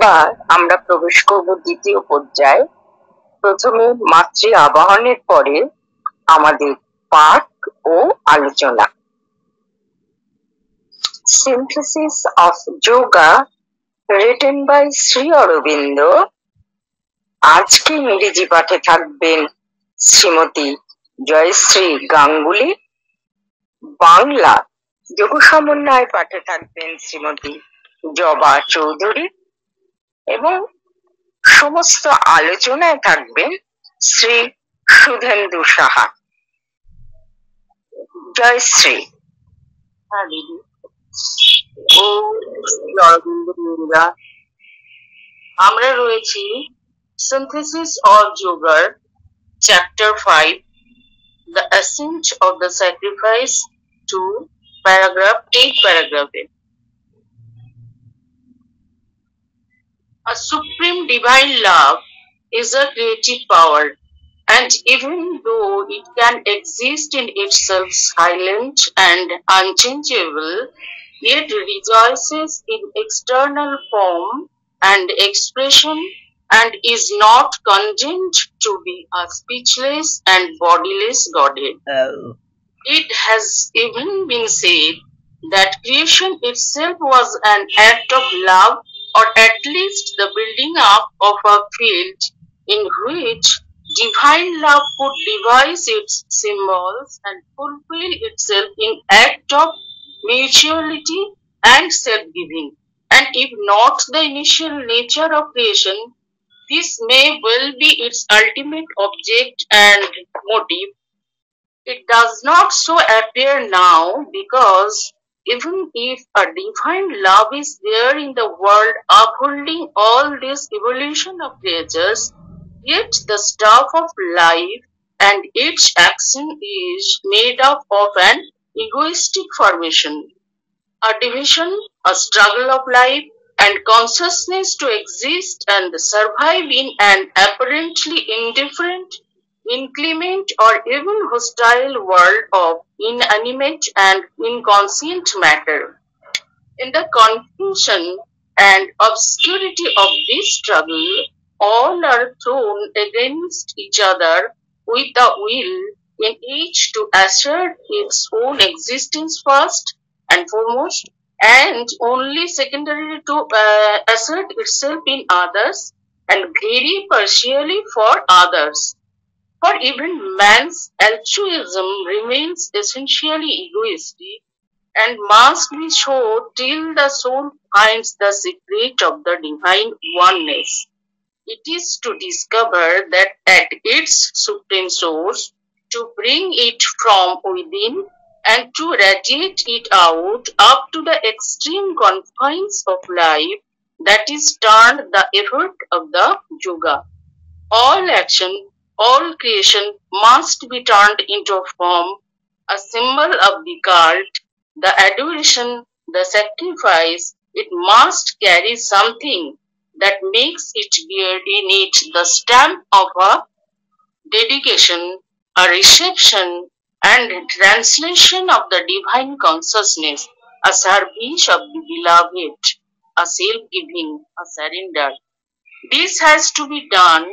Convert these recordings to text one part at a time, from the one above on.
এবার আমরা প্রবেশ করব দ্বিতীয় পর্যায়ে। প্রথমে মাতৃ আবাহনের পরে আমাদের পাঠ ও আলোচনা। Synthesis of Yoga written by Shri Aurobindo. আজকে ইংরেজি পাঠে থাকবেন শ্রীমতী জয়শ্রী গাঙ্গুলি, বাংলা যোগ সমন্বয় পাঠে থাকবেন শ্রীমতী জবা চৌধুরী এবং সমস্ত আলোচনায় থাকবেন শ্রী সুধেন্দু সাহা। জয়শ্রী। হ্যাঁ দিদি। ও শ্রী অরবিন্দ মুনিরা, আমরা রয়েছি সিনথেসিস অফ যোগার chapter 5, the accent of the sacrifice two paragraph 8 প্যারাগ্রাফে। A supreme divine love is a creative power, and even though it can exist in itself silent and unchangeable, yet rejoices in external form and expression and is not condemned to be a speechless and bodiless Godhead. It has even been said that creation itself was an act of love, or at least the building up of a field in which divine love could devise its symbols and fulfill itself in act of mutuality and self-giving. And if not the initial nature of creation, this may well be its ultimate object and motive. It does not so appear now, because even if a divine love is there in the world upholding all this evolution of creatures, yet the stuff of life and its action is made up of an egoistic formation, a division, a struggle of life and consciousness to exist and survive in an apparently indifferent, inclement or even hostile world of inanimate and inconscient matter. In the confusion and obscurity of this struggle, all are thrown against each other with a will in each to assert its own existence first and foremost, and only secondarily to assert itself in others, and very partially for others. For even man's altruism remains essentially egoistic and must be so till the soul finds the secret of the divine oneness. It is to discover that at its supreme source, to bring it from within, and to radiate it out up to the extreme confines of life, that is turned the effort of the yoga. All action, all creation must be turned into form, a symbol of the cult, the adoration, the sacrifice. It must carry something that makes it bear in it the stamp of a dedication, a reception and translation of the divine consciousness, a service of the beloved, a self-giving, a surrender. This has to be done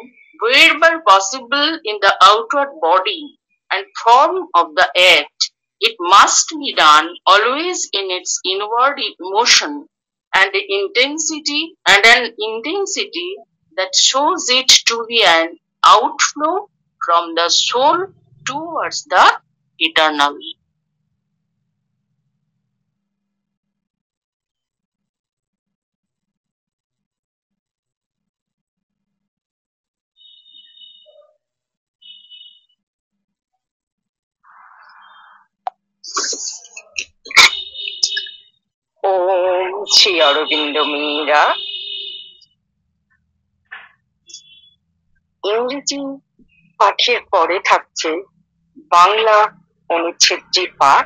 wherever possible in the outward body and form of the act. It must be done always in its inward emotion and an intensity that shows it to be an outflow from the soul towards the eternal. ওম শ্রী অরবিন্দ মীরা। ইংরেজি পাঠের পরে থাকছে বাংলা অনুচ্ছেদটি পাঠ।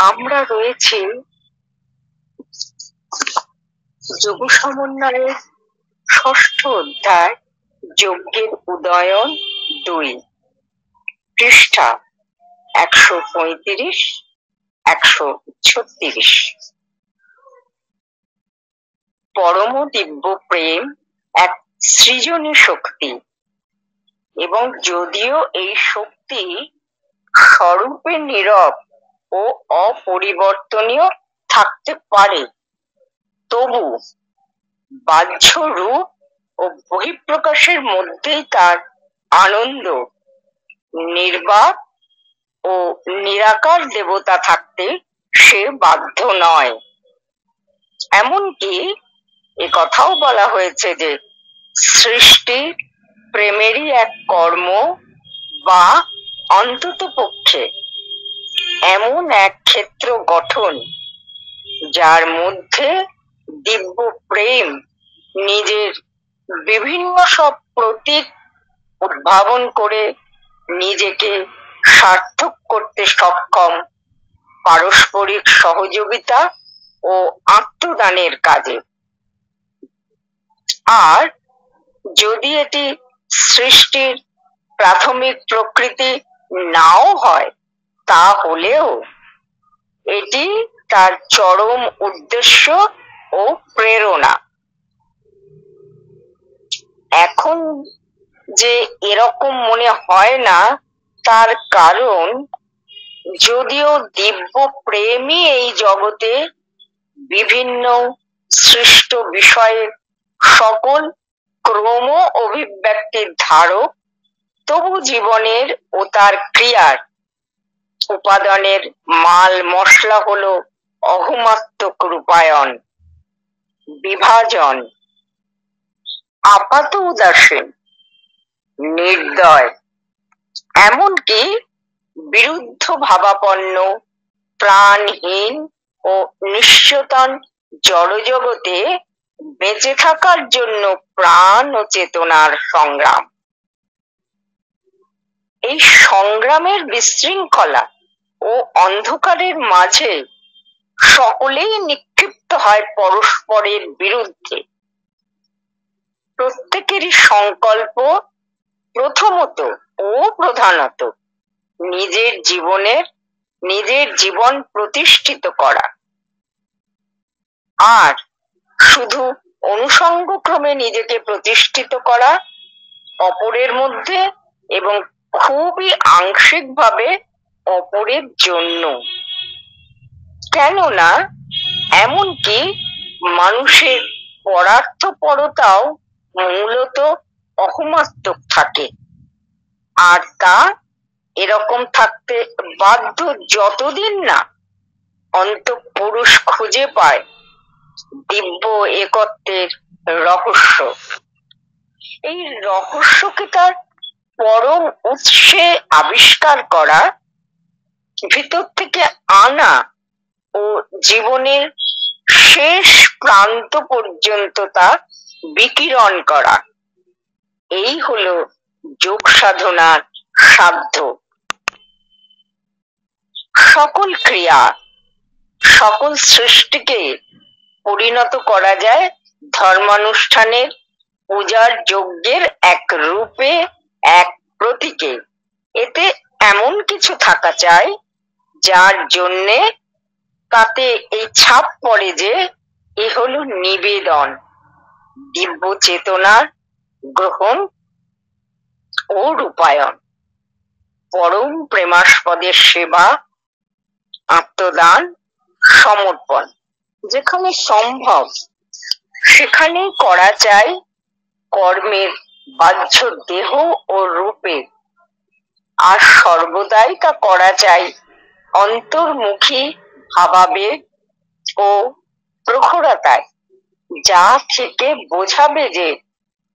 আমরা রয়েছি যোগ সমন্বয়ের ৬ষ্ঠ অধ্যায়, যজ্ঞের উদয়ন ২, পৃষ্ঠা ১৩৫, ১৩৬। পরম দিব্য প্রেম এক সৃজনী শক্তি, এবং যদিও এই শক্তি স্বরূপে নীরব ও অপরিবর্তনীয় থাকতে পারে, তবু বাহ্য রূপ ও বহিঃপ্রকাশের মধ্যেই তার আনন্দ, নির্বাক ও নিরাকার দেবতা থাকতে সে বাধ্য নয়। এমনকি কথাও বলা হয়েছে যে সৃষ্টি প্রেমেরই এক কর্ম, বা অন্তত পক্ষে এমন এক ক্ষেত্র গঠন যার মধ্যে দিব্য প্রেম নিজের বিভিন্ন সব প্রতীক উদ্ভাবন করে নিজেকে সার্থক করতে সক্ষম, পারস্পরিক সহযোগিতা ও আত্মদানের কাজে। আর যদি এটি সৃষ্টির প্রাথমিক প্রকৃতি নাও হয়, তাহলেও এটি তার চরম উদ্দেশ্য ও প্রেরণা। এখন যে এরকম মনে হয় না, তার কারণ যদিও দিব্য প্রেমই এই জগতে বিভিন্ন সৃষ্ট বিষয়ের সকল ক্রম অভিব্যক্তির ধারক, তবু জীবনের ও তার ক্রিয়ার উপাদানের মাল মশলা হলো অহমাত্মক রূপায়ণ, বিভাজন, আপাত উদাসীন, নির্দয়, এমনকি বিরুদ্ধ ভাবাপন্ন, প্রাণহীন ও নিশ্চেতন জড়জগতে বেঁচে থাকার জন্য প্রাণ ও চেতনার সংগ্রাম। এই সংগ্রামের বিশৃঙ্খলা ও অন্ধকারের মাঝে সকলেই নিক্ষিপ্ত হয় পরস্পরের বিরুদ্ধে। প্রত্যেকেরই সংকল্প প্রথমত ও প্রধানত নিজের জীবন প্রতিষ্ঠিত করা, আর শুধু অনুষঙ্গক্রমে নিজেকে প্রতিষ্ঠিত করা, অপরের মধ্যে এবং খুবই আংশিকভাবে অপরের জন্য। কেননা এমনকি মানুষের পরার্থপরতাও মূলত অহমাত্মক থাকে, আর তা এরকম থাকতে বাধ্য যতদিন না অন্তঃপুরুষ খুঁজে পায় দিব্য একত্বের রহস্য। এই রহস্যকে তার পরম উৎসে আবিষ্কার করা, ভিতর থেকে আনা ও জীবনের শেষ প্রান্ত পর্যন্ত তা বিকিরণ করা, এই হলো যোগ সাধনার সাধ্য। সকল ক্রিয়া, সকল সৃষ্টিকে পরিণত করা যায় ধর্মানুষ্ঠানের, পূজার, যজ্ঞের এক রূপে, এক প্রতীকে। এতে এমন কিছু থাকা চাই যার জন্যে তাতে এই ছাপ পড়ে যে এ হলো নিবেদন, দিব্য চেতনার গ্রহণ ও রূপায়ণ, পরম প্রেমাস্পদের সেবা, আত্মদান, সমর্পণ। যেখানে সম্ভব সেখানেই করা চাই কর্মের বাহ্য দেহ ও রূপে, আর সর্বদাই তা করা চাই অন্তর্মুখী ভাবাবেগ ও প্রখরতায়, যা থেকে বোঝাবে যে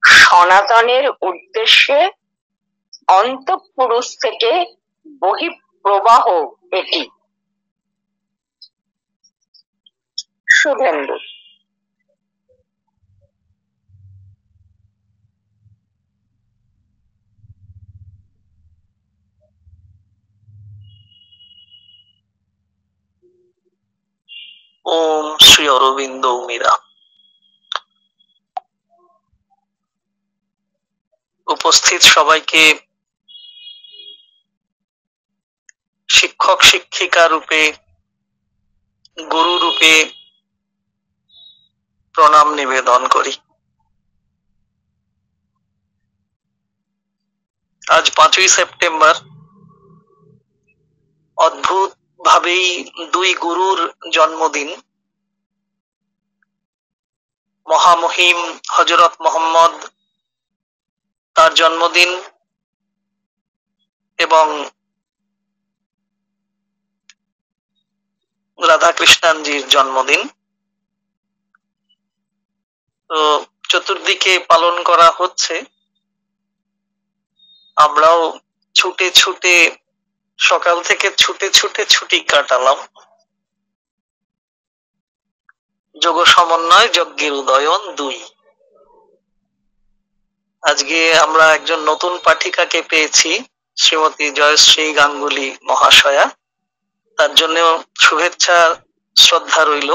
সনাতনের উদ্দেশ্যে অন্তঃপুরুষ থেকে বহিঃপ্রবাহ এটি। শুভেন্দু। ওম শ্রী অরবিন্দ মীরা। উপস্থিত সবাইকে শিক্ষক শিক্ষিকা রূপে, গুরু রূপে প্রণাম নিবেদন করি। আজ 5ই সেপ্টেম্বর, অদ্ভুত ভাবেই দুই গুরুর জন্মদিন। মহামহিম হযরত মুহাম্মদ তার জন্মদিন এবং রাধাকৃষ্ণানজির জন্মদিন। তো চতুর্দিকে পালন করা হচ্ছে, আমরাও ছুটে ছুটে সকাল থেকে ছুটে ছুটে ছুটি কাটালাম। যোগ সমন্বয় যজ্ঞের উদয়ন 2। আজকে আমরা একজন নতুন পাঠিকাকে পেয়েছি, শ্রীমতী জয়শ্রী গাঙ্গুলি মহাশয়া। তার জন্য শুভেচ্ছা শ্রদ্ধা রইল।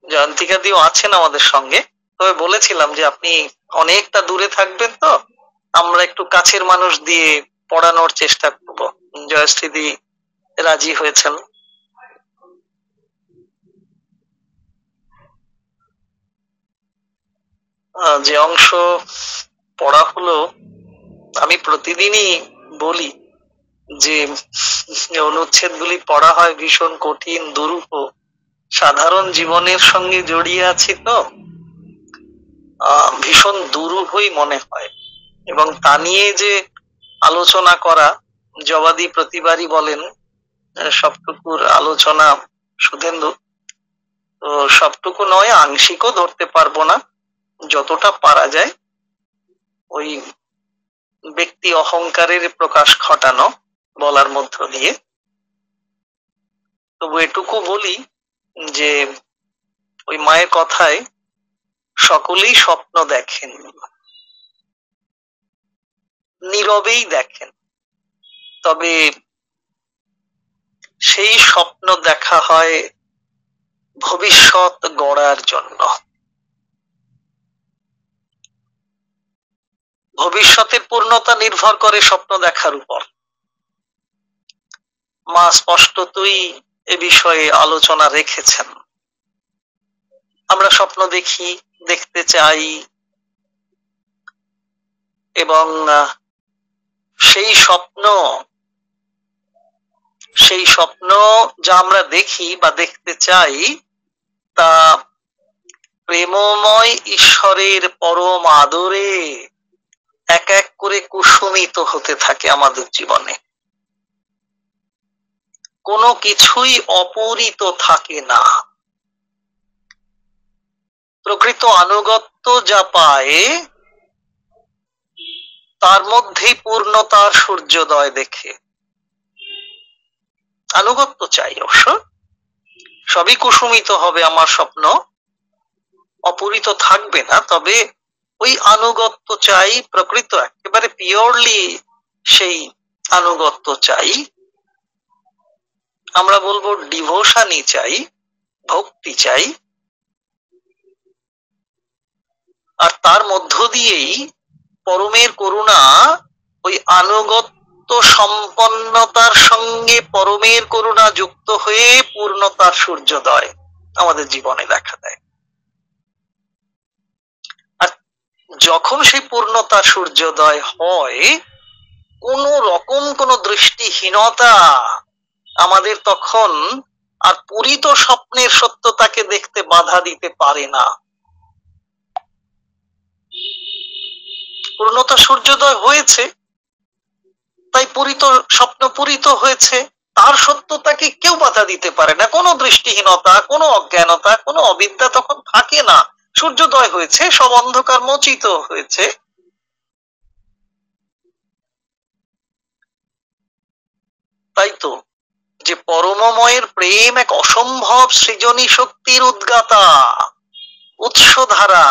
জয়ন্তিকা দিও আছেন আমাদের সঙ্গে, তবে বলেছিলাম যে আপনি অনেকটা দূরে থাকবেন, তো আমরা একটু কাছের মানুষ দিয়ে পড়ানোর চেষ্টা করব। জয়শ্রী দি রাজি হয়েছেন। যে অংশ পড়া হলো, আমি প্রতিদিনই বলি যে অনুচ্ছেদ গুলি পড়া হয় ভীষণ কঠিন, দুরূহ, সাধারণ জীবনের সঙ্গে জড়িয়ে আছে, তো ভীষণ দুরূহই মনে হয়। এবং তা নিয়ে যে আলোচনা করা, জবাদি প্রতিবারই বলেন সবটুকুর আলোচনা সুধেন্দু, তো সবটুকু নয়, আংশিকও ধরতে পারবো না, যতটা পারা যায় ওই ব্যক্তি অহংকারের প্রকাশ ঘটানো বলার মধ্য দিয়ে। তবু এটুকু বলি যে ওই মায়ের কথায় সকলেই স্বপ্ন দেখেন, নীরবেই দেখেন, তবে সেই স্বপ্ন দেখা হয় ভবিষ্যৎ গড়ার জন্য। ভবিষ্যতের পূর্ণতা নির্ভর করে স্বপ্ন দেখার উপর। মা স্পষ্টতই এ বিষয়ে আলোচনা রেখেছেন। আমরা স্বপ্ন দেখি, দেখতে চাই, এবং সেই স্বপ্ন যা আমরা দেখি বা দেখতে চাই, তা প্রেমময় ঈশ্বরের পরম আদরে এক এক করে কুসুমিত হতে থাকে আমাদের জীবনে। কোনো কিছুই অপূরিত থাকে না। প্রকৃত আনুগত্য যা পায়, তার মধ্যেই পূর্ণতার সূর্যোদয় দেখে। আনুগত্য চাই, অবশ্য সবই কুসুমিত হবে আমার স্বপ্ন, অপূরিত থাকবে না, তবে ওই আনুগত্য চাই, প্রকৃত একেবারে পিওরলি সেই আনুগত্য চাই। আমরা বলবো ডিভোশনই চাই, ভক্তি চাই। আর তার মধ্য দিয়েই পরমের করুণা ওই আনুগত্য সম্পন্নতার সঙ্গে পরমের করুণা যুক্ত হয়ে পূর্ণতার সূর্যোদয় আমাদের জীবনে দেখা দেয়। আর যখন সেই পূর্ণতার সূর্যোদয় হয়, কোন রকম কোন দৃষ্টিহীনতা আমাদের তখন আর পূরিত স্বপ্নের সত্যতাকে দেখতে বাধা দিতে পারে না। পূর্ণতা সূর্যোদয় হয়েছে, তাই পূরিত স্বপ্ন পূরিত হয়েছে, তার সত্যতাকে কেউ বাধা দিতে পারে না। কোনো দৃষ্টিহীনতা, কোনো অজ্ঞানতা, কোনো অবিদ্যা তখন থাকে না। সূর্যোদয় হয়েছে, সব অন্ধকার মোচিত হয়েছে। তাই তো যে পরমময়ের প্রেম এক অসম্ভব সৃজনী শক্তির উদ্গাতা, উৎসধারা,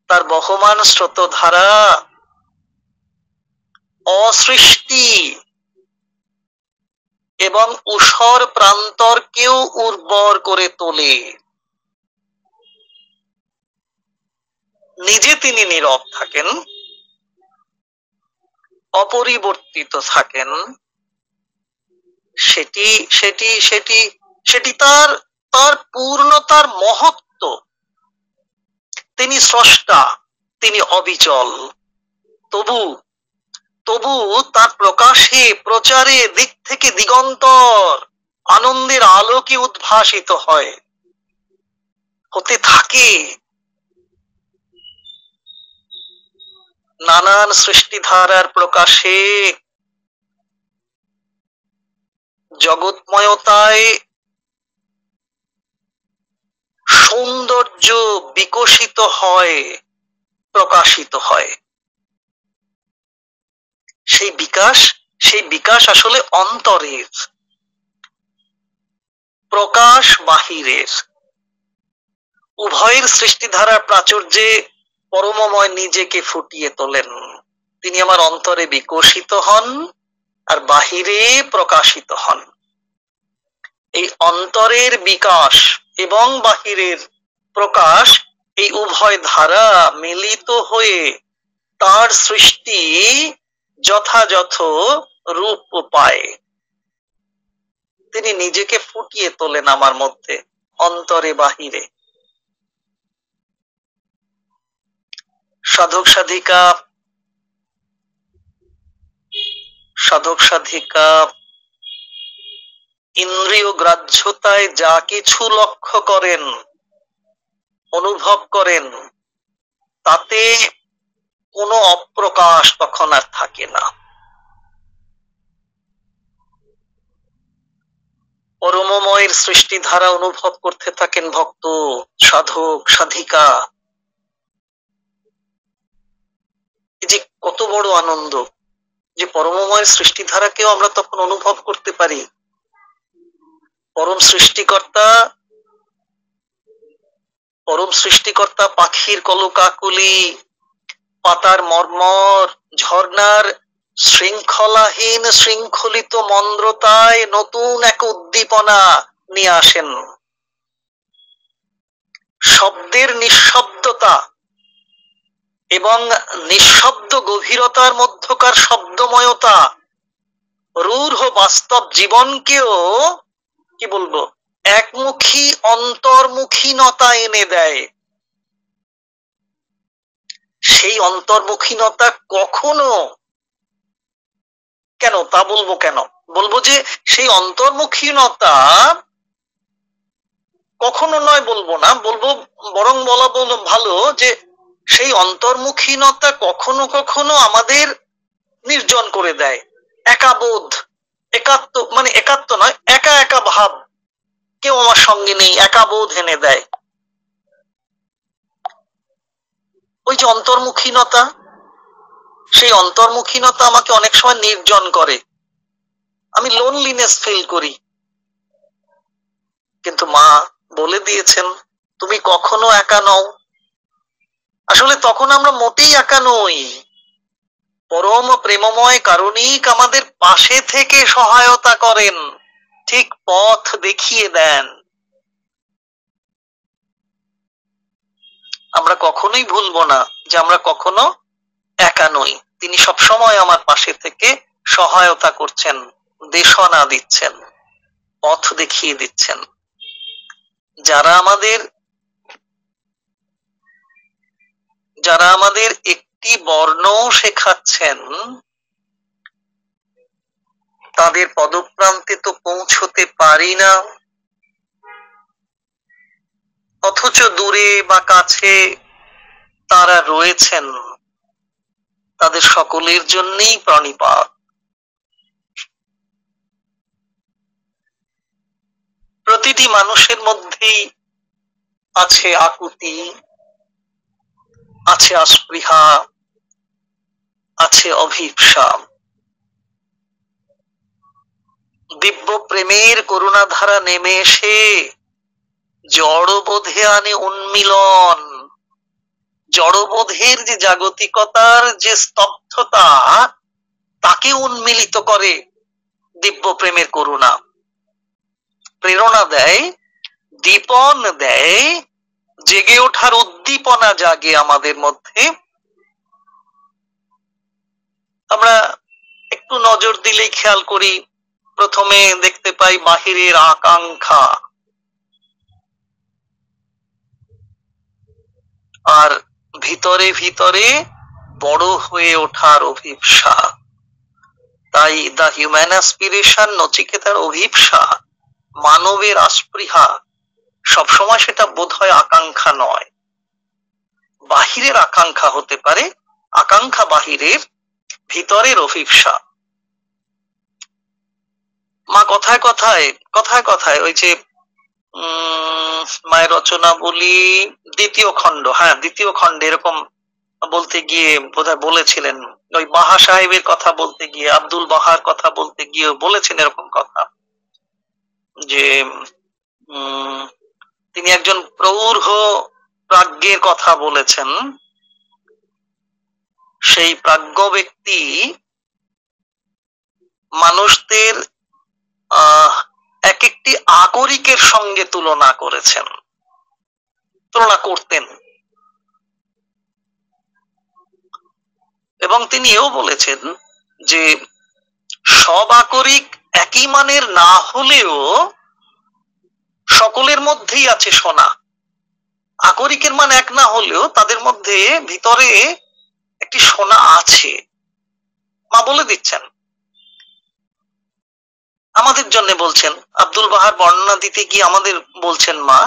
তার বহমান স্রোতধারা অসৃষ্টি এবং ঊষর প্রান্তরকেও উর্বর করে তোলে। নিজে তিনি নীরব থাকেন, অপরিবর্তিত থাকেন, সেটি সেটি সেটি সেটি তার তার পূর্ণতার মহত্ব, তিনি স্রষ্টা, তিনি অবিচল, তবু তার প্রকাশে প্রচারে দিক থেকে দিগন্তর আনন্দের আলোকে উদ্ভাসিত হয়, হতে থাকে। নানান সৃষ্টিধারার প্রকাশে জগৎময়তায় সৌন্দর্য বিকশিত হয়, প্রকাশিত হয়। সেই বিকাশ আসলে অন্তরের, প্রকাশ বাহিরের। উভয়ের সৃষ্টিধারার প্রাচুর্যে পরমময় নিজেকে ফুটিয়ে তোলেন। তিনি আমার অন্তরে বিকশিত হন আর বাহিরে প্রকাশিত হন। এই অন্তরের বিকাশ এবং বাহিরের প্রকাশ, এই উভয় ধারা মিলিত হয়ে তার সৃষ্টি যথাযথ রূপ পায়। তিনি নিজেকে ফুটিয়ে তোলেন আমার মধ্যে, অন্তরে বাহিরে। সাধক সাধিকা ইন্দ্রিয় গ্রাহ্যতায় যা কিছু লক্ষ্য করেন, অনুভব করেন, তাতে কোনো অপ্রকাশ তখন আর থাকে না। পরমময়ের সৃষ্টিধারা অনুভব করতে থাকেন ভক্ত, সাধক, সাধিকা। এই যে কত বড় আনন্দ যে পরমময়ের সৃষ্টিধারাকেও আমরা তখন অনুভব করতে পারি। পরম সৃষ্টিকর্তা পাখির কলকাকলি, পাতার মর্মর, ঝর্ণার শৃঙ্খলাহীন শৃঙ্খলিত মন্দ্রতায় নতুন এক উদ্দীপনা নিয়ে আসেন। শব্দের নিঃশব্দতা এবং নিঃশব্দ গভীরতার মধ্যকার শব্দময়তা রূঢ় বাস্তব জীবনকেও কি বলবো, একমুখী অন্তর্মুখীনতা এনে দেয়। সেই অন্তর্মুখীনতা কখনো কেন তা বলবো, কেন বলবো যে সেই অন্তর্মুখীনতা কখনো নয় বলবো না, বলবো বরং বলা ভালো যে সেই অন্তর্মুখীনতা কখনো কখনো আমাদের নির্জন করে দেয়। একাবোধ, একাত্ম নয়, একা একা ভাব, কেউ আমার সঙ্গে নেই, একাবোধ এনে দেয়। ওই যে অন্তর্মুখীনতা, সেই অন্তর্মুখীনতা আমাকে অনেক সময় নির্জন করে, আমি লোনলিনেস ফিল করি। কিন্তু মা বলে দিয়েছেন তুমি কখনো একা নও। আসলে তখন আমরা মোটেই একা নই। পরম প্রেমময় কারুণিক আমাদের পাশে থেকে সহায়তা করেন, ঠিক পথ দেখিয়ে দেন। আমরা কখনোই ভুলবো না যে আমরা কখনো একা নই। তিনি সবসময় আমার পাশে থেকে সহায়তা করছেন, দেশনা দিচ্ছেন, পথ দেখিয়ে দিচ্ছেন। যারা আমাদের একটি বর্ণ শেখাচ্ছেন, তাদের পদপ্রান্তে তো পৌঁছতে পারি না, অথচ দূরে বা কাছে তারা রয়েছেন। তাদের সকলের জন্যই প্রণিপাত। প্রতিটি মানুষের মধ্যেই আছে আকুতি, আছে অস্পৃহা, আছে অভিপ্সা। দিব্য প্রেমের করুণাধারা নেমে এসে জড়বোধে আনে উন্মিলন। জড়বোধের যে জাগতিকতার যে স্তব্ধতা, তাকে উন্মিলিত করে দিব্য প্রেমের করুণা। প্রেরণা দেয়, দীপন দেয়, জেগে ওঠার উদ্দীপনা জাগে আমাদের মধ্যে। আমরা একটু নজর দিলেই খেয়াল করি, প্রথমে দেখতে পাই বাহিরের আকাঙ্ক্ষা, ভিতরে ভিতরে বড় হয়ে ওঠার অভিপ্সা। তাই দ্য হিউম্যান অ্যাসপিরেশন, নচিকেতার অভিপ্সা, মানবের আস্পৃহা, সবসময় সেটা বোধ হয় আকাঙ্ক্ষা নয়, বাহিরের আকাঙ্ক্ষা হতে পারে, আকাঙ্ক্ষা বাহিরের, ভিতরের অভিপ্সা। মা কথায় কথায় কথায় কথায় ওই যে মায়ের রচনা বলি দ্বিতীয় খণ্ড, হ্যাঁ দ্বিতীয় খণ্ডে এরকম বলতে গিয়ে বোধহয় বলেছিলেন, ওই বাহা সাহেবের কথা বলতে গিয়ে, আব্দুল বাহার কথা বলতে গিয়ে বলেছেন এরকম কথা যে তিনি একজন প্রৌঢ় প্রাজ্ঞের কথা বলেছেন। সেই প্রাজ্ঞ ব্যক্তি মানুষদের এক একটি আকরিকের সঙ্গে তুলনা করেছেন, তুলনা করতেন, এবং তিনি এও বলেছেন যে সব আকরিক একই মানের না হলেও সকলের মধ্যেই আছে সোনা। আকরিকের মান এক না হলেও তাদের মধ্যে ভিতরে একটি সোনা আছে, মা বলে দিচ্ছেন, আমাদের জন্য বলছেন। আব্দুল বাহার বর্ণনা দিতে গিয়ে আমাদের বলছেন মা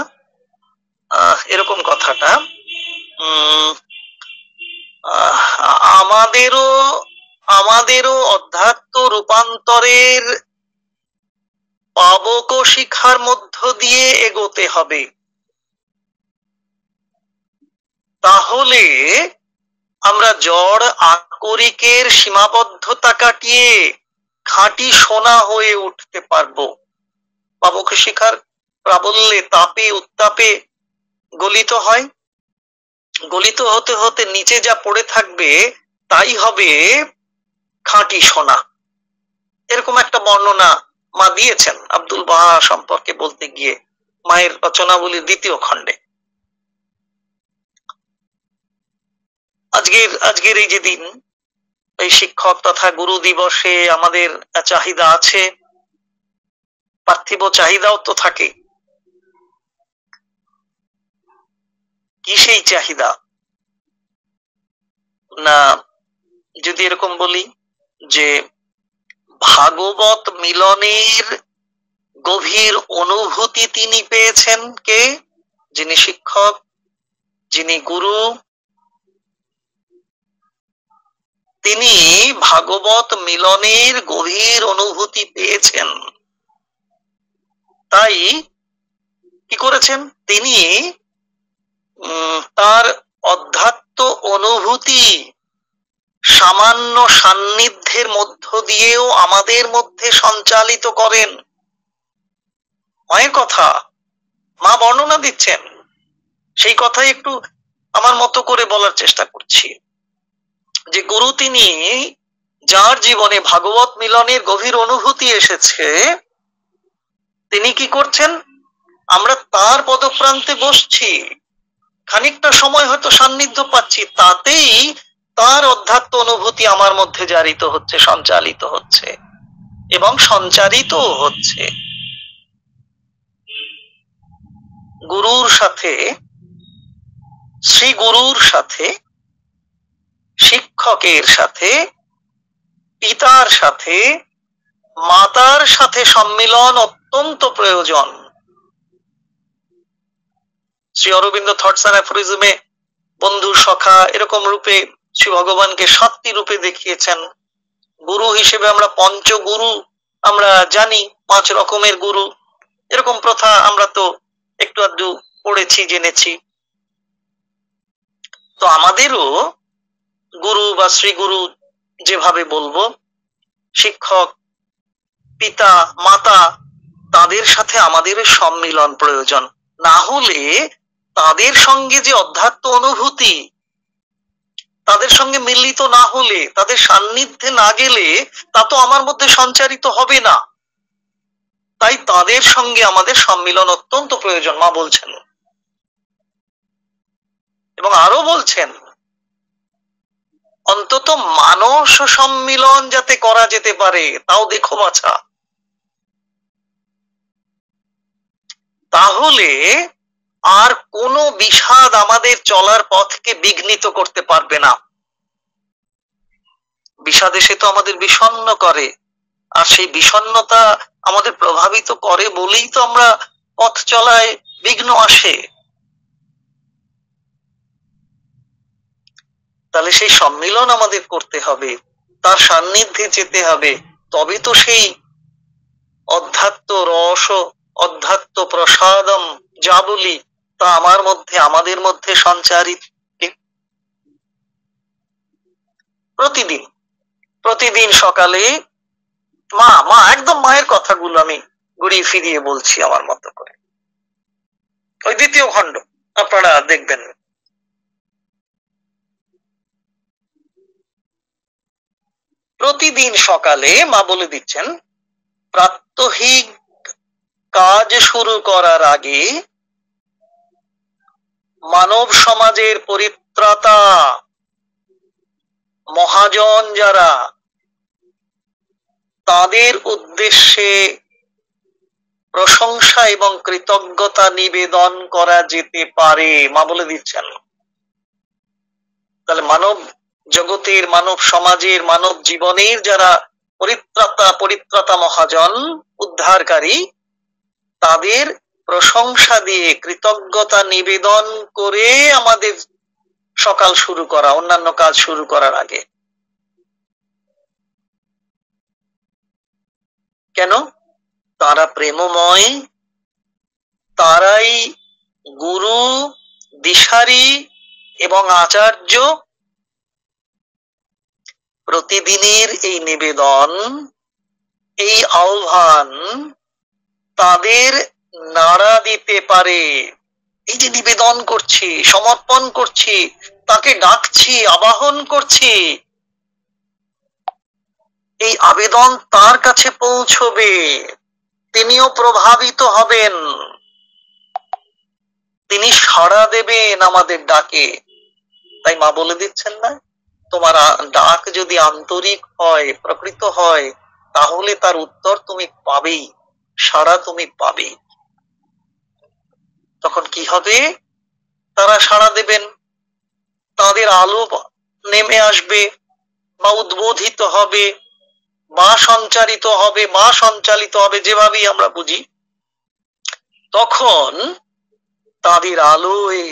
এরকম কথাটা, আমাদেরও অধ্যাত্ম রূপান্তরের পাবক শিক্ষার মধ্য দিয়ে এগোতে হবে, তাহলে আমরা জড় আকরিকের সীমাবদ্ধতা কাটিয়ে খাঁটি সোনা হয়ে উঠতে পারবো। পাবক শিখার প্রাবল্যে তাপে উত্তাপে গলিত হয়, গলিত হতে হতে নিচে যা পড়ে থাকবে তাই হবে খাঁটি সোনা। এরকম একটা বর্ণনা মা দিয়েছেন আব্দুল বাহা সম্পর্কে বলতে গিয়ে মায়ের রচনাবলীর দ্বিতীয় খণ্ডে। আজকের এই যে দিন, এই শিক্ষক তথা গুরু দিবসে আমাদের চাহিদা আছে, পার্থিব চাহিদাও তো থাকে। কি সেই চাহিদা? না যদি এরকম বলি যে ভাগবত মিলনের গভীর অনুভূতি তিনি পেয়েছেন কে? যিনি শিক্ষক, যিনি গুরু, তিনি ভাগবত মিলনের গভীর অনুভূতি পেয়েছেন। তাই কি করেছেন তিনি? তার অধ্যাত্ম অনুভূতি সামান্য সান্নিধ্যের মধ্য দিয়েও আমাদের মধ্যে সঞ্চালিত করেন। মায়ের কথা মা বর্ণনা দিচ্ছেন, সেই কথাই একটু আমার মতো করে বলার চেষ্টা করছি। যে গুরু তিনি, যার জীবনে ভাগবত মিলনের গভীর অনুভূতি এসেছে, তিনি কি করছেন? আমরা তার পদপ্রান্তে বসছি, খানিকটা সময় হয়তো সান্নিধ্য পাচ্ছি, তাতেই তার অধ্যাত্ম অনুভূতি আমার মধ্যে জারিত হচ্ছে, সঞ্চালিত হচ্ছে এবং সঞ্চারিত হচ্ছে। গুরুর সাথে, শ্রী গুরুর সাথে, শিক্ষকের সাথে, পিতার সাথে, মাতার সাথে সম্মিলন অত্যন্ত প্রয়োজন। শ্রী অরবিন্দ থটস অ্যান্ড অ্যাফোরিজমে বন্ধু সখা এরকম রূপে শ্রী ভগবানকে 7টি রূপে দেখিয়েছেন। গুরু হিসেবে আমরা পঞ্চগুরু আমরা জানি, 5 রকমের গুরু, এরকম প্রথা আমরা তো একটু আধটু পড়েছি, জেনেছি। তো আমাদেরও গুরু বা শ্রীগুরু যেভাবে বলবো, শিক্ষক, পিতা, মাতা, তাদের সাথে আমাদের সম্মিলন প্রয়োজন। না হলে তাদের সঙ্গে যে অধ্যাত্ম অনুভূতি, তাদের সঙ্গে মিলিত না হলে, তাদের সান্নিধ্যে না গেলে তা তো আমার মধ্যে সঞ্চারিত হবে না। তাই তাদের সঙ্গে আমাদের সম্মিলন অত্যন্ত প্রয়োজন, মা বলছেন। এবং আরো বলছেন, অন্তত মানস সম্মিলন যাতে করা যেতে পারে তাও দেখো বাছা। তাহলে আর কোনো বিষাদ আমাদের চলার পথকে বিঘ্নিত করতে পারবে না। বিষাদ এসে তো আমাদের বিষণ্ণ করে, আর সেই বিষণ্ণতা আমাদের প্রভাবিত করে বলেই তো আমরা পথ চলায় বিঘ্ন আসে। তাহলে সেই সম্মিলন আমাদের করতে হবে, তার সান্নিধ্যে যেতে হবে, তবে তো সেই অধ্যাত্ম রস, অধ্যাত্ম প্রসাদম যা বলি তা আমাদের মধ্যে সঞ্চারিত। প্রতিদিন সকালে মা একদম মায়ের কথাগুলো আমি ঘুরিয়ে ফিরিয়ে বলছি আমার মতো করে। ওই 2য় খণ্ড আপনারা দেখবেন। প্রতিদিন সকালে মা বলে দিচ্ছেন, প্রাত্যহিক কাজ শুরু করার আগে মানব সমাজের পরিত্রাতা মহাজন যারা, তাদের উদ্দেশ্যে প্রশংসা এবং কৃতজ্ঞতা নিবেদন করা যেতে পারে, মা বলে দিচ্ছেন। তাহলে মানব জগতের, মানব সমাজের, মানব জীবনের যারা পরিত্রাতা মহাজন, উদ্ধারকারী, তাদের প্রশংসা দিয়ে কৃতজ্ঞতা নিবেদন করে আমাদের সকাল শুরু করা, অন্যান্য কাজ শুরু করার আগে। কেন? তারা প্রেমময়, তারাই গুরু, দিশারি এবং আচার্য। প্রতিদিনের এই নিবেদন, এই আহ্বান তাদের নাড়া দিতে পারে। এই যে নিবেদন করছি, সমর্পণ করছি, তাকে ডাকছি, আবাহন করছি, এই আবেদন তার কাছে পৌঁছবে, তিনিও প্রভাবিত হবেন, তিনি সাড়া দেবেন আমাদের ডাকে। তাই মা বলে দিচ্ছেন না, তোমার ডাক যদি আন্তরিক হয়, প্রকৃত হয়, তাহলে তার উত্তর তুমি পাবেই, সাড়া তুমি পাবেই। তখন কি হবে? তারা সাড়া দেবেন, তাদের আলো নেমে আসবে বা উদ্বোধিত হবে বা সঞ্চারিত হবে, যেভাবেই আমরা বুঝি। তখন তাদের আলোয়,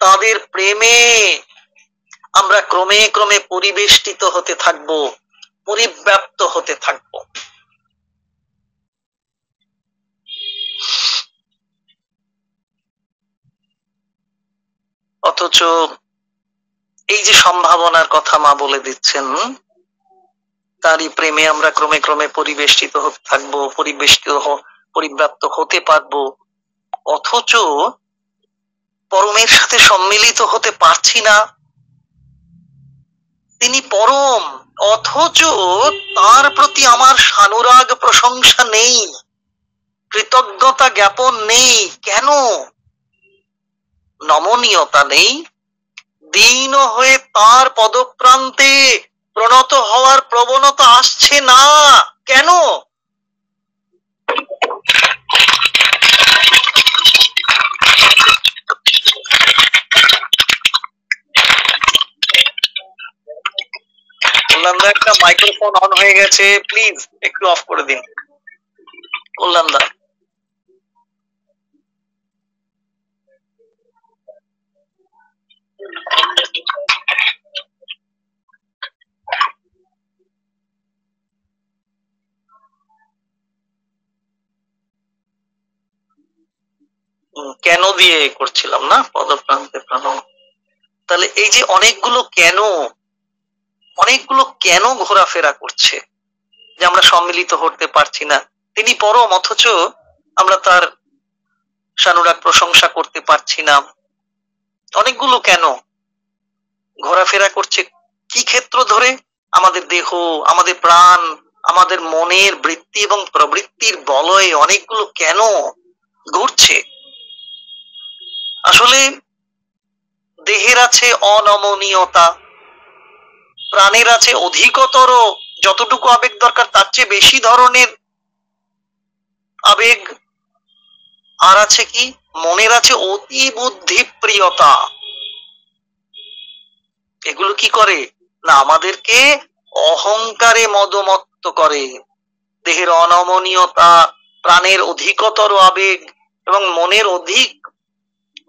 তাদের প্রেমে আমরা ক্রমে ক্রমে পরিবেষ্টিত হতে থাকব, পরিব্যাপ্ত হতে থাকব। অথচ এই যে সম্ভাবনার কথা মা বলে দিচ্ছেন, তারই প্রেমে আমরা ক্রমে ক্রমে পরিবেষ্টিত হতে থাকবো, পরিব্যাপ্ত হতে পারবো, অথচ পরমের সাথে সম্মিলিত হতে পারছি না। তিনি পরম, অথচ তার প্রতি আমার সানুরাগ প্রশংসা নেই, কৃতজ্ঞতা জ্ঞাপন নেই। কেন? নমনীয়তা নেই, দীন হয়ে তার পদপ্রান্তে প্রণত হওয়ার প্রবণতা আসছে না। কেন? কল্যাণদা, একটা মাইক্রোফোন অন হয়ে গেছে, প্লিজ একটু অফ করে দিন কল্যাণদা। কেন দিয়ে করছিলাম না, পদপ্রান্তে প্রণব। তাহলে এই যে অনেকগুলো কেন ঘোরাফেরা করছে, যে আমরা সম্মিলিত হতে পারছি না। তিনি পরম, অথচ আমরা তার সানুরাগ প্রশংসা করতে পারছি না। অনেকগুলো কেন ঘোরাফেরা করছে। কি ক্ষেত্র ধরে? আমাদের দেহ, আমাদের প্রাণ, আমাদের মনের বৃত্তি এবং প্রবৃত্তির বলয়ে অনেকগুলো কেন ঘুরছে। আসলে দেহের আছে অনমনীয়তা, প্রাণের আছে অধিকতর, যতটুকু আবেগ দরকার তার চেয়ে বেশি ধরনের আবেগ। আর আছে কি? মনের আছে অতি বুদ্ধি প্রিয়তা। এগুলো কি করে না, আমাদেরকে অহংকারে মদমত্ত করে। দেহের অনমনীয়তা, প্রাণের অধিকতর আবেগ এবং মনের অধিক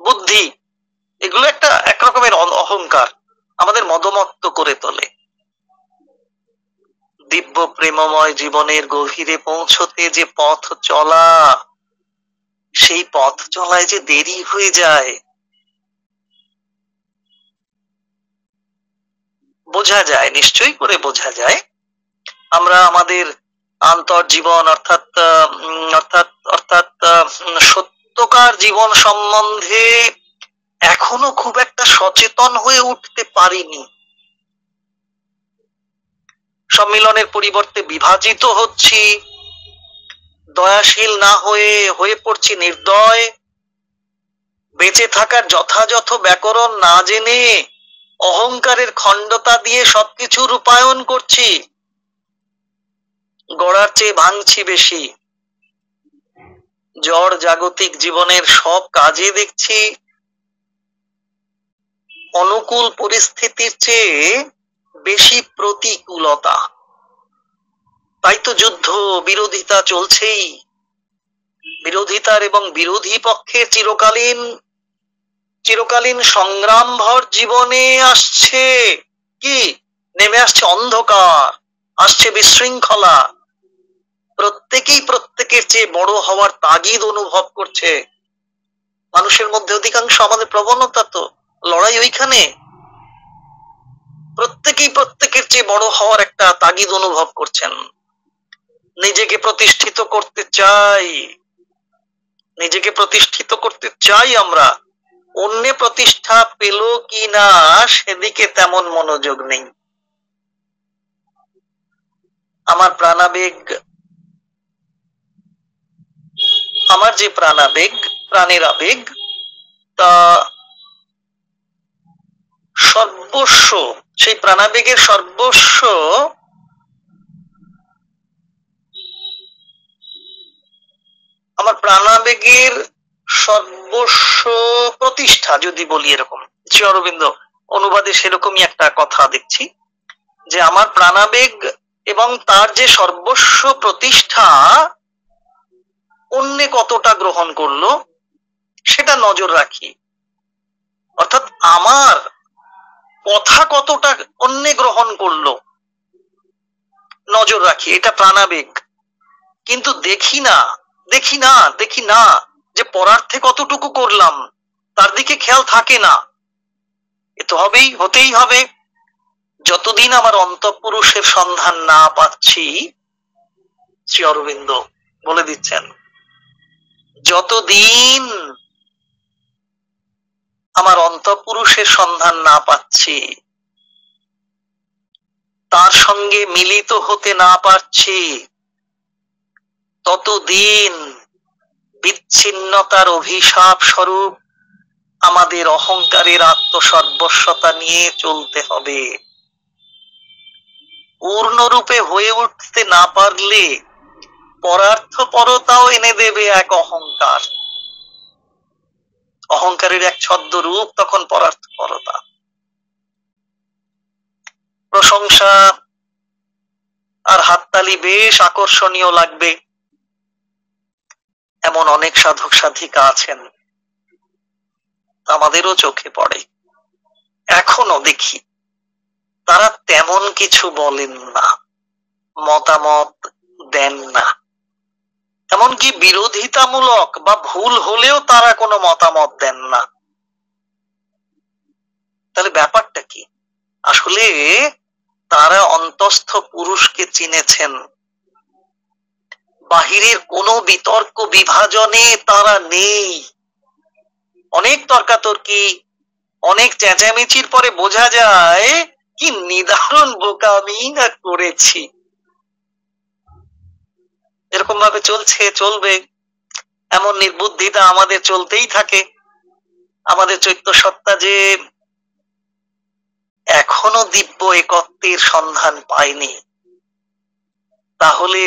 বুদ্ধি, এগুলো একটা একরকমের অহংকার, আমাদের মদমত্ত করে তোলে। দিব্য প্রেমময় জীবনের গভীরে পৌঁছতে যে পথ চলা, সেই পথ চলায় যে দেরি হয়ে যায়, বোঝা যায়, নিশ্চয়ই করে বোঝা যায়। আমরা আমাদের আন্তর্জীবন অর্থাৎ অর্থাৎ অর্থাৎ সত্যকার জীবন সম্বন্ধে এখনো খুব একটা সচেতন হয়ে উঠতে পারিনি। সম্মিলনের পরিবর্তে বিভাজিত হচ্ছি, দয়াশীল না হয়ে হয়ে পড়ছি নির্দয়, বেঁচে থাকার যথাযথ ব্যাকরণ না জেনে অহংকারের খণ্ডতা দিয়ে সবকিছু রূপায়ণ করছি, গড়ার চেয়ে ভাঙছি বেশি। জড় জাগতিক জীবনের সব কাজে দেখছি অনুকূল পরিস্থিতির চেয়ে বেশি প্রতিকূলতা। তাই তো যুদ্ধ বিরোধিতা চলছেই। বিরোধিতার এবং বিরোধী পক্ষের চিরকালীন সংগ্রামভর জীবনে আসছে কি? নেমে আসছে অন্ধকার, আসছে বিশৃঙ্খলা। প্রত্যেকেই প্রত্যেকের চেয়ে বড় হওয়ার তাগিদ অনুভব করছে। মানুষের মধ্যে অধিকাংশ, আমাদের প্রবণতা তো লড়াই ওইখানে। প্রত্যেকেই প্রত্যেকের চেয়ে বড় হওয়ার একটা তাগিদ অনুভব করছেন। নিজেকে প্রতিষ্ঠিত করতে চাই, নিজেকে প্রতিষ্ঠিত করতে চাই আমরা। অন্যে প্রতিষ্ঠা পেল কি না সেদিকে তেমন মনোযোগ নেই। আমার প্রাণাবেগ, আমার যে প্রাণাবেগ, প্রাণের আবেগ, তা সর্বস্ব, সেই প্রাণাবেগের সর্বস্ব আমার প্রাণাবেগের সর্বস্ব প্রতিষ্ঠা যদি বলি, এরকম শ্রী অরবিন্দ অনুবাদে সেরকমই একটা কথা দেখছি, যে আমার প্রাণাবেগ এবং তার যে সর্বস্ব প্রতিষ্ঠা অন্যে কতটা গ্রহণ করলো সেটা নজর রাখি। অর্থাৎ আমার কথা কতটা অন্যে গ্রহণ করলো নজর রাখি, এটা প্রাণাবেগ। কিন্তু দেখি না যে পরার্থে কতটুকু করলাম, তার দিকে খেয়াল থাকে না। এ তো হতেই হবে। যতদিন আমার অন্তঃপুরুষের সন্ধান না পাচ্ছি, শ্রী অরবিন্দ বলে দিচ্ছেন, যতদিন আমার অন্তঃপুরুষের সন্ধান না পাচ্ছি, তার সঙ্গে মিলিত হতে না পারছি, ততদিন বিচ্ছিন্নতার অভিশাপ স্বরূপ আমাদের অহংকারের আত্মসর্বস্বতা নিয়ে চলতে হবে। পূর্ণরূপে হয়ে উঠতে না পারলে পরার্থপরতাও এনে দেবে এক অহংকার। অহংকারের এক ছদ্ম রূপ তখন পরার্থপরতা। প্রশংসা আর হাততালি বেশ আকর্ষণীয় লাগবে, এমন অনেক সাধক সাধিকা আছেন, আমাদেরও চোখে পড়ে। এখনো দেখি তারা তেমন কিছু বলেন না, মতামত দেন না, এমনকি বিরোধিতামূলক বা ভুল হলেও তারা কোনো মতামত দেন না। তাহলে ব্যাপারটা কি? আসলে তারা অন্তস্থ পুরুষকে চিনেছেন। বাহিরের কোনো বিতর্ক বিভাজনে তারা নেই। অনেক তর্কাতর্কি, অনেক চেঁচামেচির পরে বোঝা যায় কি নিদারুণ বোকামি না করেছি। এরকম ভাবে চলবে, এমন নির্বুদ্ধিতা আমাদের চলতেই থাকে। আমাদের চৈত্য সত্তা যে এখনো দিব্য একত্বের সন্ধান পায়নি, তাহলে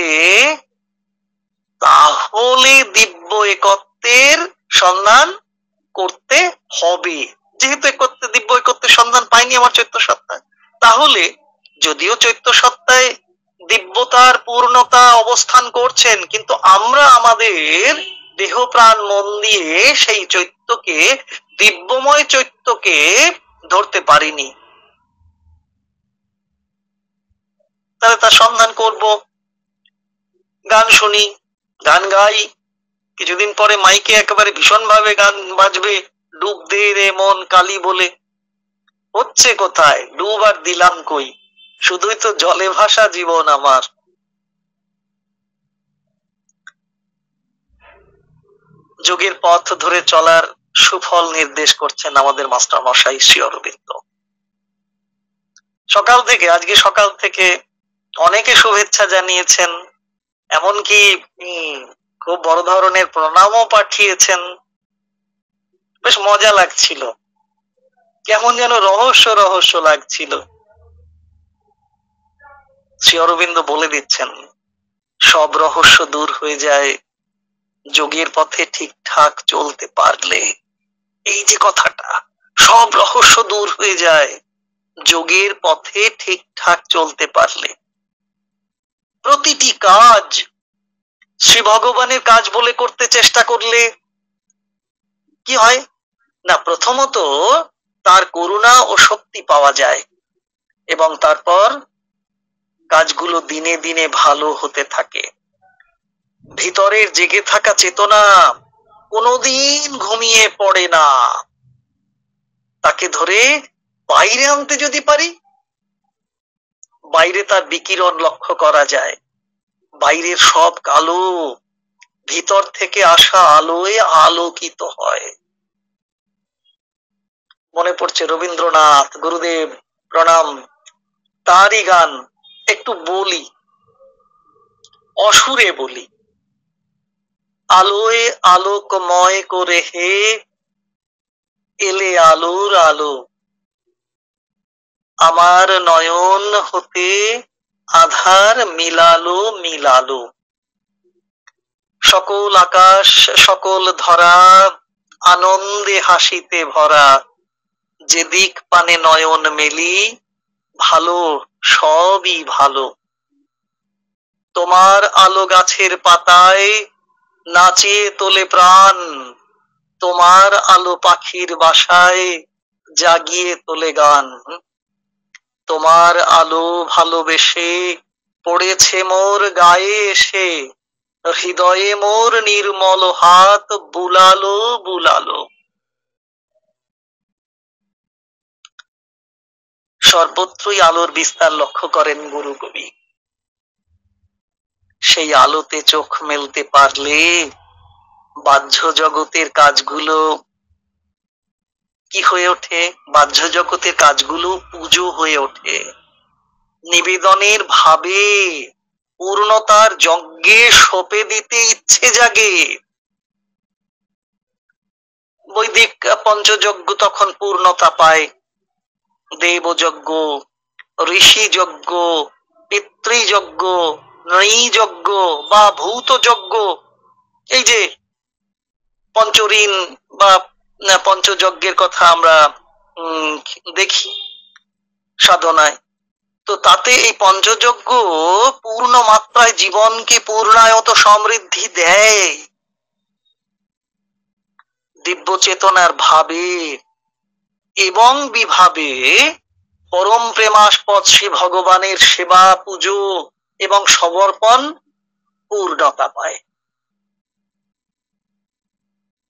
দিব্য একত্ব একত্বের সন্ধান করতে হবে। যেহেতু একত্রে দিব্য একত্বের সন্ধান পাইনি আমার চৈত্য সত্তায়, তাহলে যদিও চৈত্য সত্তায় দিব্যতার পূর্ণতা অবস্থান করছেন, কিন্তু আমরা আমাদের দেহ প্রাণ মন দিয়ে সেই চৈত্যকে, দিব্যময় চৈত্যকে ধরতে পারিনি। তাহলে তার সন্ধান করব, গান শুনি, গান গাই, কিছুদিন পরে মাইকে একেবারে ভীষণ ভাবে গান বাজবে, ডুব দে রে মন কালী বলে। হচ্ছে কোথায়? ডুব আর দিলাম কই, শুধুই তো জলে ভাসা জীবন আমার। যোগের পথ ধরে চলার সুফল নির্দেশ করছেন আমাদের মাস্টার মশাই শ্রী অরবিন্দ। সকাল থেকে, আজকে সকাল থেকে অনেকে শুভেচ্ছা জানিয়েছেন, এমনকি খুব বড় ধরনের প্রণামও পাঠিয়েছেন। বেশ মজা লাগছিল, কেমন যেন রহস্য রহস্য লাগছিল। শ্রী অরবিন্দ বলে দিচ্ছেন, সব রহস্য দূর হয়ে যায় যোগের পথে ঠিকঠাক চলতে পারলে। এই যে কথাটা, সব রহস্য দূর হয়ে যায় যোগের পথে ঠিকঠাক চলতে পারলে। প্রতিটি কাজ শ্রী ভগবানের কাজ বলে করতে চেষ্টা করলে কি হয় না, প্রথমত তার করুণা ও শক্তি পাওয়া যায়, এবং তারপর কাজগুলো দিনে দিনে ভালো হতে থাকে। ভিতরের জেগে থাকা চেতনা কোনোদিন ঘুমিয়ে পড়ে না। তাকে ধরে বাইরে আনতে যদি পারি, বাইরে তার বিকিরণ লক্ষ্য করা যায়। বাইরের সব কালো ভিতর থেকে আসা আলোয় আলোকিত হয়। মনে পড়ছে রবীন্দ্রনাথ গুরুদেব প্রণাম, তারই গান একটু বলি, অসুরে বলি। আলোয় আলোকময় করে হে এলে আলোর আলো, আমার নয়ন হতে আধার মিলালো মিলালো। সকল আকাশ সকল ধরা আনন্দে হাসিতে ভরা, যেদিক পানে নয়ন মেলি ভালো সবই ভালো। তোমার আলো গাছের পাতায় নাচিয়ে তোলে প্রাণ, তোমার আলো পাখির বাসায় জাগিয়ে তোলে গান। তোমার আলো ভালোবেসে পড়েছে মোর গায়ে এসে, হৃদয়ে মোর নির্মল হাত বুলালো বুলালো। সর্বত্রই আলোর বিস্তার লক্ষ্য করেন গুরু কবি। সেই আলোতে চোখ মেলতে পারলে বাহ্য জগতের কাজগুলো কি হয়ে ওঠে? বাহ্য জগতের কাজগুলো পুজো হয়ে ওঠে, নিবেদনের ভাবে পূর্ণতার যজ্ঞে সঁপে দিতে ইচ্ছে জাগে। বৈদিক পঞ্চযজ্ঞ তখন পূর্ণতা পায়। দেবযজ্ঞ, ঋষি যজ্ঞ, পিতৃযজ্ঞ, নৃযজ্ঞ বা ভূত যজ্ঞ, এই যে পঞ্চঋণ বা পঞ্চযজ্ঞের কথা আমরা দেখি সাধনায়, তো তাতে এই পঞ্চযজ্ঞ পূর্ণ মাত্রায় জীবনকে পূর্ণায়ত সমৃদ্ধি দেয়। দিব্য চেতনার ভাবে এবং বিভাবে পরম প্রেমাস্পদ শ্রী ভগবানের সেবা পুজো এবং সমর্পণ পূর্ণতা পায়।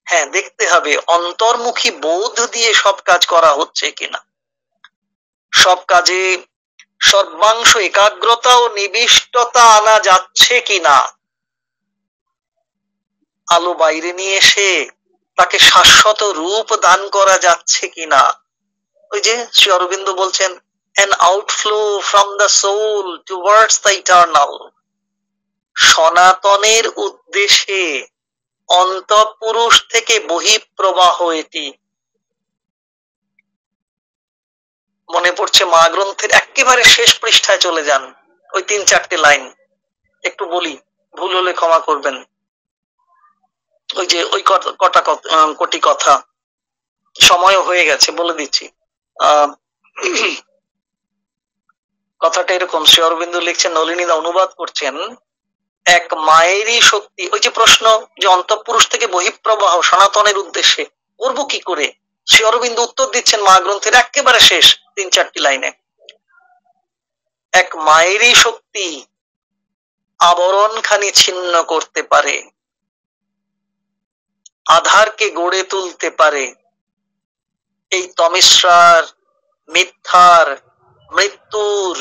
হ্যাঁ, দেখতে হবে অন্তর্মুখী বোধ দিয়ে সব কাজ করা হচ্ছে কিনা, সব কাজে সর্বাংশ একাগ্রতা ও নিবিষ্টতা আনা যাচ্ছে কিনা। আলো বাইরে নিয়ে এসে তাকে শাশ্বত রূপ দান করা যাচ্ছে কিনা। ওই যে শ্রী অরবিন্দ বলছেন, an outflow from the soul towards the eternal, সনাতনের উদ্দেশ্যে অন্তঃপুরুষ থেকে বহিঃপ্রবাহ এটি। মনে পড়ছে মা গ্রন্থের একেবারে শেষ পৃষ্ঠায় চলে যান, ওই 3-4 লাইন একটু বলি, ভুল হলে ক্ষমা করবেন। ওই যে ওই কোটি কথা, সময়ও হয়ে গেছে বলে দিচ্ছি। কথাটা এরকম, শ্রী অরবিন্দ লিখছেন, নলিনীদা অনুবাদ করছেন, এক মায়েরই শক্তি। ওই যে প্রশ্ন যে অন্তঃপুরুষ থেকে বহিঃপ্রবাহ সনাতনের উদ্দেশ্যে করবো কি করে, শ্রী অরবিন্দ উত্তর দিচ্ছেন মা গ্রন্থের একেবারে শেষ 3-4টি লাইনে। এক মায়েরই শক্তি আবরণ খানি ছিন্ন করতে পারে, আধারকে গড়ে তুলতে পারে, এই তমিশ্রার, মিথ্যার, মৃত্যুর,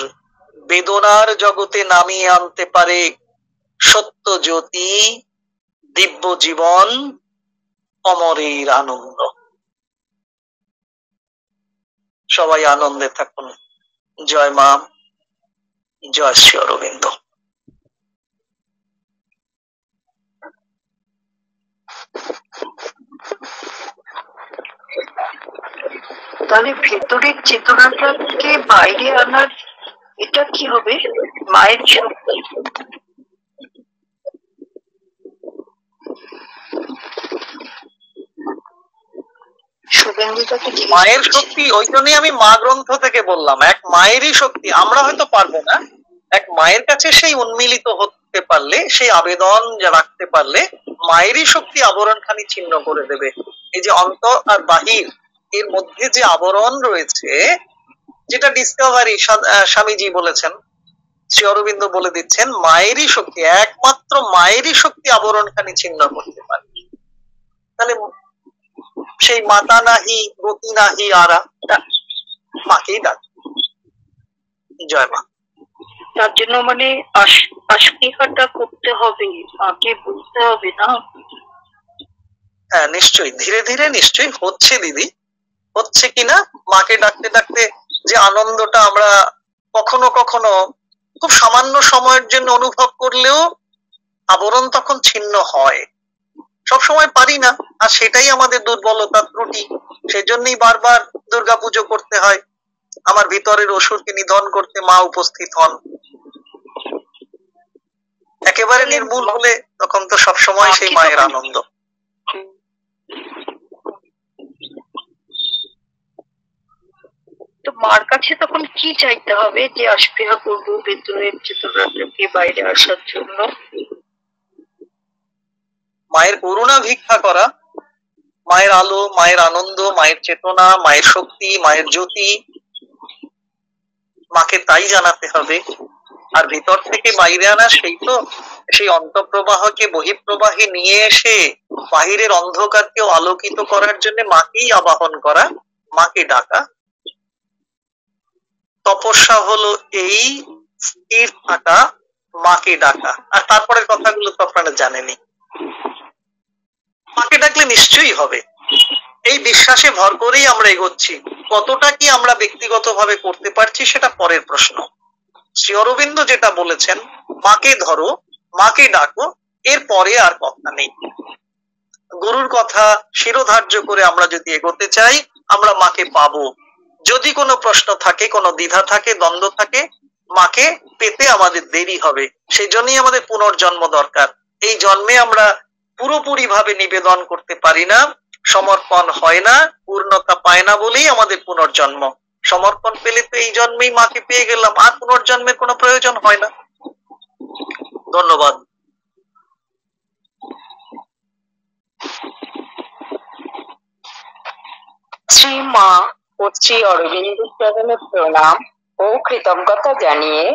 বেদনার জগতে নামিয়ে আনতে পারে সত্য জ্যোতি, দিব্য জীবন, অমরের আনন্দ। সবাই আনন্দে থাকুন। জয় মা, জয় শ্রী অরবিন্দ। তাহলে ভেতরের চেতনাটাকে বাইরে আনার এটা কি হবে? মায়ের শক্তি। মায়ের শক্তি, ওই জন্যই আমি মা গ্রন্থ থেকে বললাম, এক মায়েরই শক্তি। আমরা হয়তো পারবো না, এক মায়ের কাছে সেই উন্মিলিত হতে পারলে, সেই আবেদন যা রাখতে পারলে, মায়েরই শক্তি আবরণ খানি ছিন্ন করে দেবে। এই যে অন্তর আর বাহির এর মধ্যে যে আবরণ রয়েছে, যেটা ডিসকভারি স্বামীজি বলেছেন, শ্রী অরবিন্দ বলে দিচ্ছেন, মায়েরই শক্তি, একমাত্র মায়েরই শক্তি আবরণ খানি ছিন্ন করতে পারে। তাহলে সেই মাতা নাহি গতি নাহি আরা, মাকেই ডাক। জয় মা। তার জন্য মানে আস্পৃহাটা করতে হবে, মাকে বুঝতে হবে না? হ্যাঁ নিশ্চয়ই, ধীরে ধীরে নিশ্চয়ই হচ্ছে দিদি, হচ্ছে কিনা। মাকে ডাকতে ডাকতে যে আনন্দটা আমরা কখনো কখনো খুব সামান্য সময়ের জন্য অনুভব করলেও আবরণ তখন ছিন্ন হয়। সব সময় পারি না, আর সেটাই আমাদের দুর্বলতা, ত্রুটি। সেজন্যই বারবার দুর্গাপুজো করতে হয়, আমার ভিতরের অসুরকে নিধন করতে মা উপস্থিত হন। একেবারে নির্মূল হলে তখন তো সবসময় সেই মায়ের আনন্দ। তো মার কাছে তখন কি চাইতে হবে? যে আস্পৃহা করবো ভেতরের চেতনাটাকে বাইরে আসার জন্য। মায়ের করুণা ভিক্ষা করা, মায়ের আলো, মায়ের আনন্দ, মায়ের চেতনা, মায়ের শক্তি, মায়ের জ্যোতি, মাকে তাই জানাতে হবে। আর ভিতর থেকে বাইরে আনা সেই তো, সেই অন্তঃপ্রবাহকে বহিঃপ্রবাহে নিয়ে এসে বাহিরের অন্ধকারকেও আলোকিত করার জন্য মাকেই আবাহন করা, মাকে ডাকা। তপস্যা হলো এই স্থির থাকা, মাকে ডাকা। আর তারপরের কথাগুলো তো আপনারা জানেনই। মাকে ডাকলে নিশ্চয়ই হবে, এই বিশ্বাসে ভর করেই আমরা এগোচ্ছি। কতটা কি আমরা ব্যক্তিগতভাবে করতে পারছি সেটা পরের প্রশ্ন। শ্রী অরবিন্দ যেটা বলেছেন, মাকে ধরো, মাকে ডাকো, এর পরে আর কথা নেই। গুরুর কথা শিরোধার্য করে আমরা যদি এগোতে চাই, আমরা মাকে পাবো। যদি কোনো প্রশ্ন থাকে, কোনো দ্বিধা থাকে, দ্বন্দ্ব থাকে, মাকে পেতে আমাদের দেরি হবে। সেই জন্যই আমাদের পুনর্জন্ম দরকার। এই জন্মে আমরা পুরোপুরি ভাবে নিবেদন করতে পারি না, সমর্পণ হয় না, পূর্ণতা পায় না বলেই আমাদের পুনর্জন্ম। সমর্পণ পেলে তো এই জন্মেই মাকে পেয়ে গেলাম, আর পুনর্জন্মের কোনো প্রয়োজন হয় না। ধন্যবাদ। শ্রী মা ও শ্রী অরবিন্দ চরণে প্রণাম ও কৃতজ্ঞতা জানিয়ে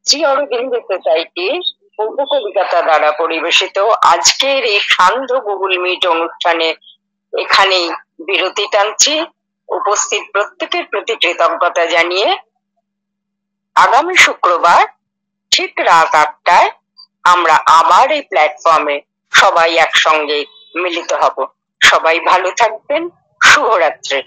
শ্রী অরবিন্দ সোসাইটি পূর্ব কলিকাতা দ্বারা পরিবেশিত আজকের এই সান্ধ্য গুগল মিট অনুষ্ঠানে এখানেই বিরতি টানছি। উপস্থিত প্রত্যেকের প্রতি কৃতজ্ঞতা জানিয়ে আগামী শুক্রবার ঠিক রাত 8টায় আমরা আবার এই প্ল্যাটফর্মে সবাই একসঙ্গে মিলিত হব। সবাই ভালো থাকবেন। শুভরাত্রি।